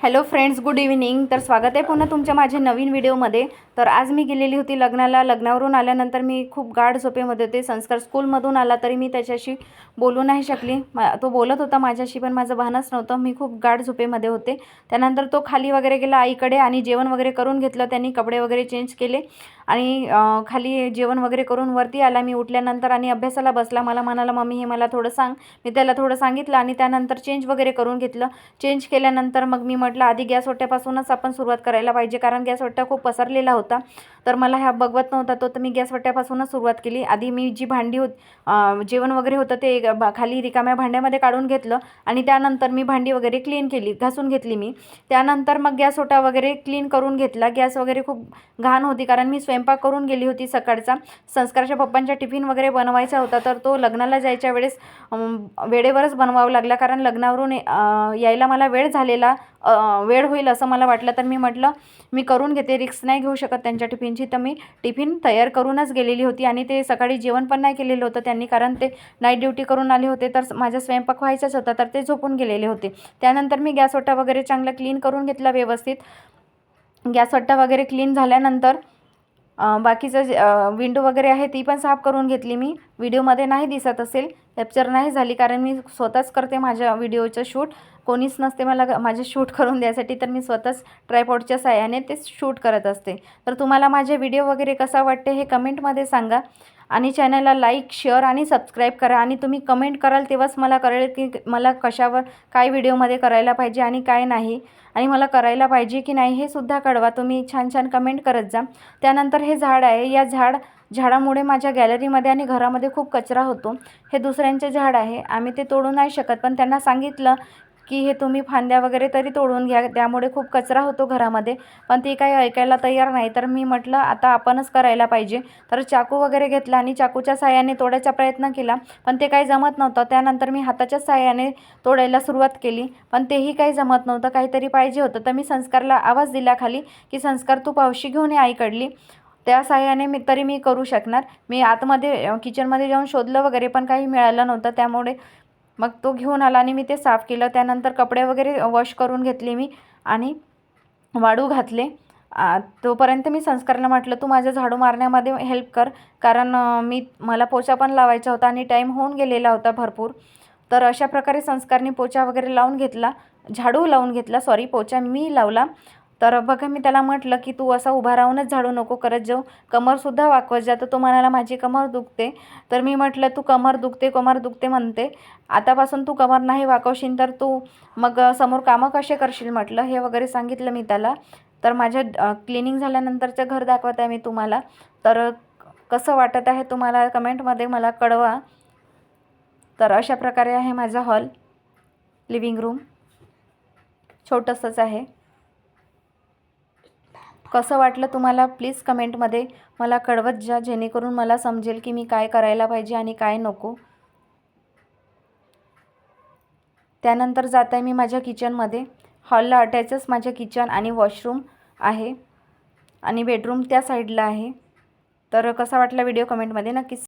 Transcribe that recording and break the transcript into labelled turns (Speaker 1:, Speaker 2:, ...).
Speaker 1: Hello friends, good evening. तर स्वागत आहे पुन्हा तुमच्या माझ्या नवीन व्हिडिओमध्ये. तर आज मी गेलेली होती लग्नाला. लग्नावरून आल्यानंतर मी खूप गाढ झोपेमध्ये होते. संस्कार स्कूलमधून आला तरी मी त्याच्याशी बोलू नाही शकली. तो बोलत होता माझ्याशी पण माझं भानच नव्हतं. मी खूप गाढ झोपेमध्ये होते. त्यानंतर तो खाली वगैरे गेला आईकडे आणि जेवण वगैरे करून घेतलं. त्यांनी कपडे वगैरे चेंज केले आणि खाली जेवण वगैरे करून वरती आला मी उठल्यानंतर आणि अभ्यासाला बसला. मला म्हणाला, मम्मी हे मला थोडं सांग. मी त्याला थोडं सांगितलं आणि त्यानंतर चेंज वगैरे करून घेतलं. चेंज केल्यानंतर मग मी म्हटलं आधी गॅस ओट्यापासूनच आपण सुरुवात करायला पाहिजे, कारण गॅस ओट्या खूप पसरलेला होता. तर मला ह्या बघवत नव्हता तो, तर मी गॅस ओट्यापासूनच सुरुवात केली. आधी मी जी भांडी जेवण वगैरे होतं ते खाली रिकाम्या भांड्यामध्ये काढून घेतलं आणि त्यानंतर मी भांडी वगैरे क्लीन केली, घासून घेतली मी. त्यानंतर मग गॅस ओटा वगैरे क्लीन करून घेतला. गॅस वगैरे खूप घाण होती कारण मी स्वयंपाक करून गेली होती सकाळचा. संस्कारच्या पप्पांच्या टिफिन वगैरे बनवायचा होता, तर तो लग्नाला जायच्या वेळेस वेळेवरच बनवावं लागला, कारण लग्नावरून यायला मला वेळ झालेला. वेळ होईल असं मला वाटलं, तर मी म्हटलं मी करून घेते, रिस्क नाही घेऊ शकत त्यांच्या टिफिनची. तर मी टिफिन तयार करूनच गेलेली होती आणि ते सकाळी जेवण पण नाही केलेलं होतं त्यांनी, कारण ते नाईट ड्युटी करून आले होते. तर माझा स्वयंपाक व्हायचाच होता, तर ते झोपून गेलेले होते. त्यानंतर मी गॅस ओटा वगैरे चांगला क्लीन करून घेतला व्यवस्थित. गॅस ओटा वगैरे क्लीन झाल्यानंतर बाकीचं विंडो वगैरे आहे ती पण साफ करून घेतली मी. व्हिडिओमध्ये नाही दिसत असेल, कॅप्चर नाही झाली, कारण मी स्वतःच करते माझ्या व्हिडिओचं शूट. कोणीच नसते मला माझे शूट करून द्यायसाठी, तर मी स्वतःच ट्रायपॉडच्या साहाय्याने ते शूट करत असते. तर तुम्हाला माझे व्हिडिओ वगैरे कसा वाटते हे कमेंटमध्ये सांगा आणि चॅनलला लाईक, शेअर आणि सबस्क्राईब करा. आणि तुम्ही कमेंट कराल तेव्हाच मला कळेल की मला कशावर काय व्हिडिओमध्ये करायला पाहिजे आणि काय नाही, आणि मला करायला पाहिजे की नाही हे सुद्धा कळवा. तुम्ही छान छान कमेंट करत जा. त्यानंतर हे झाड आहे, या झाडामुळे माझ्या गॅलरीमध्ये आणि घरामध्ये खूप कचरा होतो. हे दुसऱ्यांचे झाड आहे, आम्ही ते तोडू नाही शकत, पण त्यांना सांगितलं की हे तुम्ही फांद्या वगैरे तरी तोडून घ्या, त्यामुळे खूप कचरा होतो घरामध्ये. पण ते काही ऐकायला तयार नाही. तर मी म्हटलं आता आपणच करायला पाहिजे. तर चाकू वगैरे घेतला आणि चाकूच्या साहाय्याने तोडायचा प्रयत्न केला, पण ते काही जमत नव्हतं. त्यानंतर मी हाताच्या साहाय्याने तोडायला सुरुवात केली, पण तेही काही जमत नव्हतं. काहीतरी पाहिजे होतं. तर मी संस्कारला आवाज दिला खाली की संस्कार तू पावशी घेऊन ये आईकडली. त्या साहाय्याने मी करू शकणार. मी आतमध्ये किचनमध्ये जाऊन शोधलं वगैरे, पण काही मिळालं नव्हतं. त्यामुळे मग तो घेऊन आला आणि मी ते साफ केलं. त्यानंतर कपडे वगैरे वॉश करून घेतले मी आणि वाळू घातले. तोपर्यंत मी संस्कारला म्हटलं तू माझ्या झाडू मारण्यामध्ये हेल्प कर, कारण मला पोछा पण लावायचा होता आणि टाईम होऊन गेलेला होता भरपूर. तर अशा प्रकारे संस्कारने पोछा वगैरे लावून घेतला, झाडू लावून घेतला, सॉरी पोछा मी लावला. तर बघा मी त्याला म्हटलं की तू असा उभा राहूनच झाडू नको करत जाऊ, कमरसुद्धा वाकवत जा. तर तो म्हणाला माझी कमर दुखते. तर मी म्हटलं तू कमर दुखते म्हणते, आतापासून तू कमर नाही वाकवशील तर तू मग समोर कामं कसे करशील म्हटलं, हे वगैरे सांगितलं मी त्याला. तर माझ्या क्लिनिंग झाल्यानंतरचं घर दाखवत आहे मी तुम्हाला. तर कसं वाटत आहे तुम्हाला कमेंटमध्ये मला कळवा. तर अशा प्रकारे आहे माझा हॉल, लिव्हिंग रूम छोटंसंच आहे. कसं वाटलं तुम्हाला प्लीज कमेंटमध्ये मला कळवत जा, जेणेकरून मला समजेल की मी काय करायला पाहिजे आणि काय नको. त्यानंतर जात आहे मी माझ्या किचनमध्ये. हॉलला अटॅचच माझ्या किचन आणि वॉशरूम आहे आणि बेडरूम त्या साईडला आहे. तर कसा वाटला व्हिडिओ कमेंटमध्ये नक्कीच